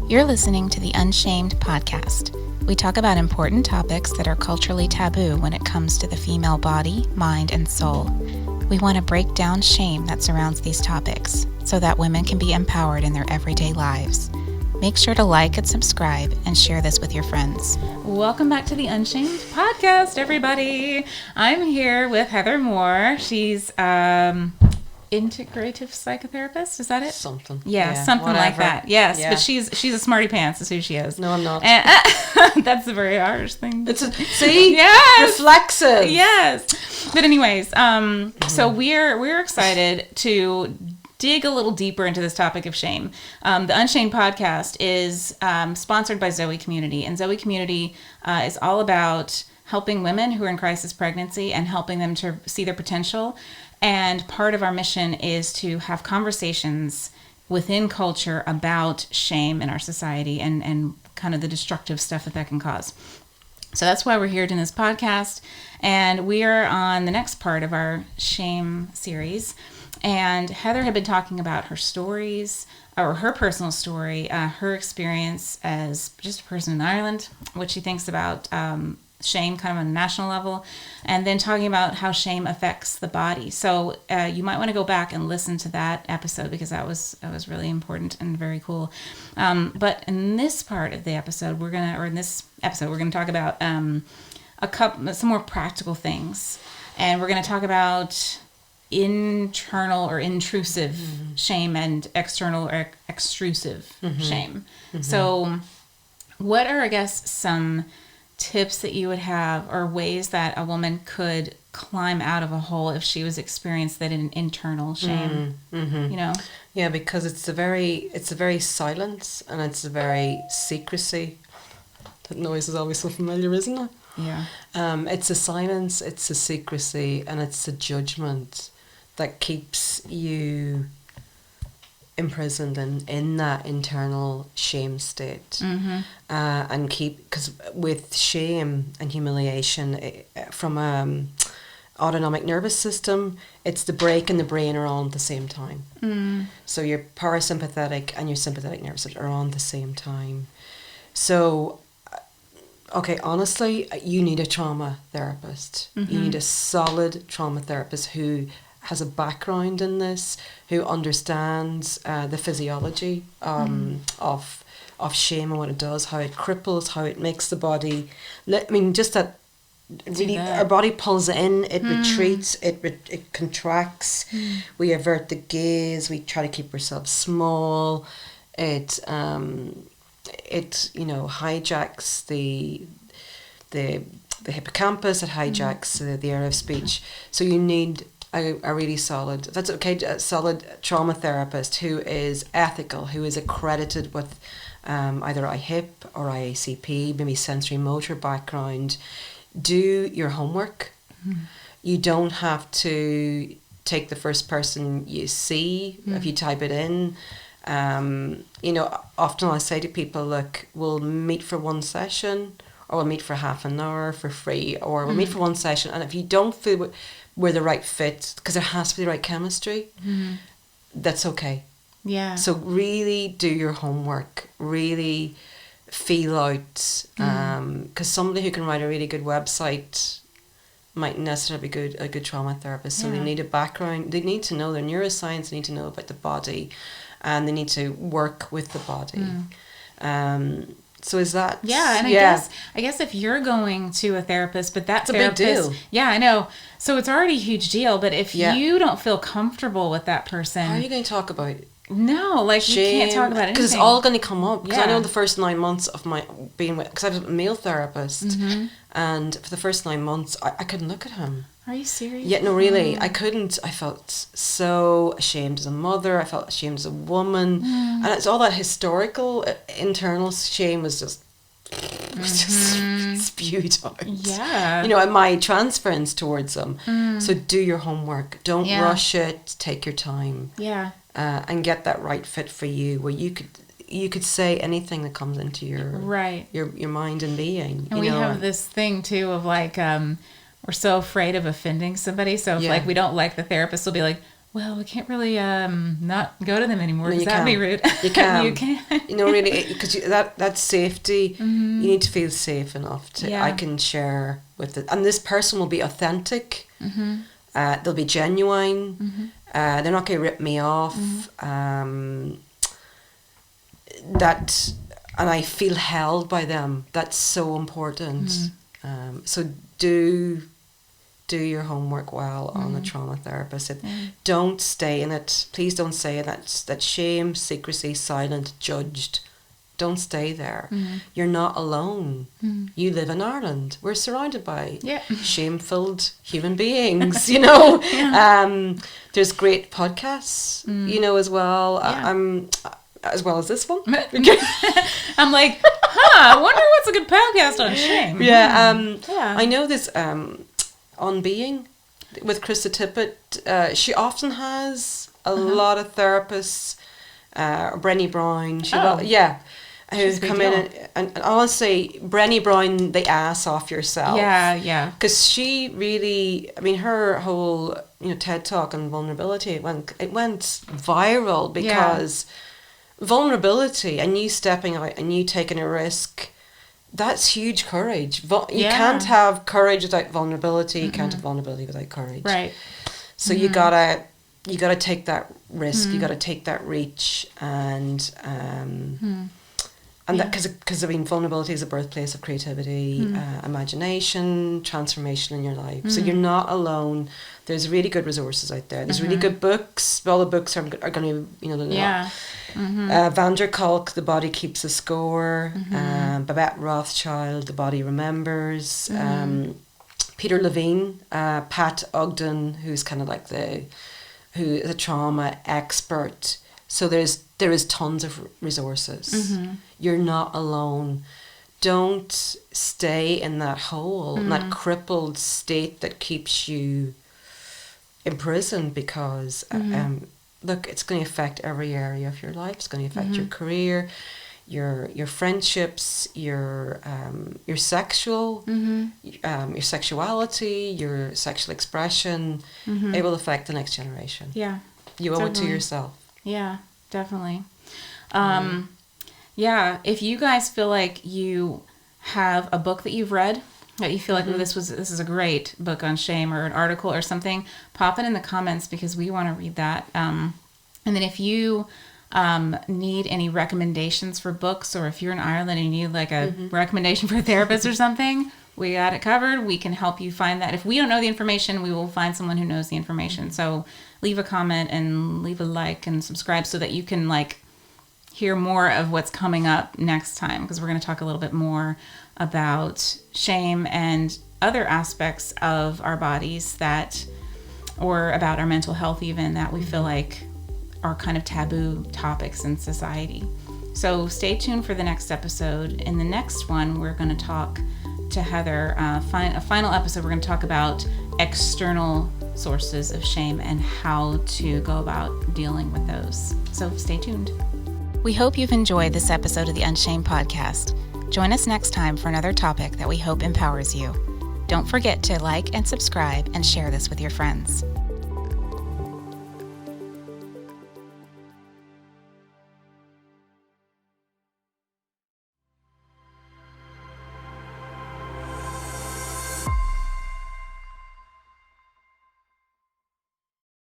You're listening to the Unshamed podcast. We talk about important topics that are culturally taboo when it comes to the female body, mind, and soul. We want to break down shame that surrounds these topics so that women can be empowered in their everyday lives. Make sure to like and subscribe and share this with your friends. Welcome back to the Unshamed podcast, everybody. I'm here with Heather Moore. She's integrative psychotherapist, is that it? Something. Yeah, something whatever. Like that. Yes, yeah. But she's a smarty pants is who she is. No, I'm not. And, that's a very Irish thing. See? Yes. Reflexive. Yes. But anyways, so we're excited to dig a little deeper into this topic of shame. The Unshamed podcast is sponsored by Zoe Community, and Zoe Community is all about helping women who are in crisis pregnancy and helping them to see their potential. And part of our mission is to have conversations within culture about shame in our society and kind of the destructive stuff that can cause. So that's why we're here doing this podcast. And we are on the next part of our shame series. And Heather had been talking about her stories, or her personal story, her experience as just a person in Ireland, what she thinks about shame kind of on a national level, and then talking about how shame affects the body. So you might want to go back and listen to that episode because that was really important and very cool. But in this part of the episode, we're gonna talk about some more practical things, and we're gonna talk about internal or intrusive shame and external or extrusive shame. So what are, I guess, some tips that you would have, or ways that a woman could climb out of a hole if she was experienced that in internal shame? You know? Yeah, because it's a very silence and it's a very secrecy. That noise is always so familiar, isn't it? Yeah. It's a silence, it's a secrecy, and it's a judgment that keeps you imprisoned in that internal shame state. And because with shame and humiliation from autonomic nervous system, it's the brake and the brain are on at the same time. So your parasympathetic and your sympathetic nervous system are on at the same time. So okay, honestly, you need a trauma therapist. You need a solid trauma therapist who has a background in this, who understands the physiology of shame and what it does, how it cripples, how it makes the body. I mean, just that really our body pulls in, it retreats, it contracts. We avert the gaze. We try to keep ourselves small. It hijacks the hippocampus. It hijacks the area of speech. So you need a really solid trauma therapist who is ethical, who is accredited with either IHIP or IACP, maybe sensory motor background. Do your homework. You don't have to take the first person you see if you type it in. Often I say to people, look, we'll meet for one session, or we'll meet for half an hour for free, or we'll meet for one session, and if you don't feel we're the right fit, because there has to be the right chemistry, that's okay. Yeah. So really do your homework, really feel out, because somebody who can write a really good website might necessarily be a good trauma therapist. So they need a background, they need to know their neuroscience, they need to know about the body, and they need to work with the body. So is that... Yeah, and I guess if you're going to a therapist, but that's a big deal. Yeah, I know. So it's already a huge deal, but if you don't feel comfortable with that person... How are you going to talk about it? No, like shame, you can't talk about anything. Because it's all going to come up. Because I know the first 9 months of my being with... Because I was a male therapist, and for the first 9 months, I couldn't look at him. Are you serious? Yeah, no, really. I couldn't. I felt so ashamed as a mother. I felt ashamed as a woman. And it's all that historical, internal shame was just spewed out. Yeah. And my transference towards them. So do your homework. Don't rush it. Take your time. Yeah. And get that right fit for you, where you could say anything that comes into your mind and being. And we have this thing too of like we're so afraid of offending somebody. So if like we don't like the therapist, we'll be like, well, we can't really not go to them anymore. No, Because that'd be rude. You can. You can. You know, really, because that safety, you need to feel safe enough to, I can share with it. And this person will be authentic. They'll be genuine. They're not going to rip me off. And I feel held by them. That's so important. So do your homework well on a trauma therapist. Don't stay in it. Please don't stay in that shame, secrecy, silent, judged. Don't stay there. You're not alone. You live in Ireland. We're surrounded by shame-filled human beings, you know. There's great podcasts, you know, as well. As well as this one. I'm like, I wonder what's a good podcast on shame. I know this On Being with Krista Tippett. She often has a lot of therapists. Brené Brown. Who's come in and I want to say Brené Brown, the ass off yourself. Because she really, I mean, her whole TED talk on vulnerability, it went viral because vulnerability and you stepping out and you taking a risk, that's huge courage. You can't have courage without vulnerability. You can't have vulnerability without courage. Right. So you gotta take that risk. You gotta take that reach, and that because I mean vulnerability is a birthplace of creativity, imagination, transformation in your life. So you're not alone. There's really good resources out there. There's really good books. All the books are going to Van der Kolk, The Body Keeps a Score. Babette Rothschild, The Body Remembers. Peter Levine, Pat Ogden, who's kind of like who is a trauma expert. So there is tons of resources. You're not alone. Don't stay in that hole, in that crippled state that keeps you imprisoned, because look, it's going to affect every area of your life. It's going to affect your career, your friendships, your sexual, your sexuality, your sexual expression. It will affect the next generation. Yeah, you owe it to yourself. Yeah, definitely. If you guys feel like you have a book that you've read that you feel like this is a great book on shame, or an article or something, pop it in the comments because we want to read that. And then if you need any recommendations for books, or if you're in Ireland and you need like a recommendation for a therapist or something, we got it covered. We can help you find that. If we don't know the information, we will find someone who knows the information. So leave a comment and leave a like and subscribe so that you can like hear more of what's coming up next time, because we're going to talk a little bit more about shame and other aspects of our bodies or about our mental health even, that we feel like are kind of taboo topics in society. So stay tuned for the next episode. In the next one, we're going to talk to Heather, a final episode. We're going to talk about external sources of shame and how to go about dealing with those. So stay tuned. We hope you've enjoyed this episode of the Unshamed podcast. Join us next time for another topic that we hope empowers you. Don't forget to like and subscribe and share this with your friends.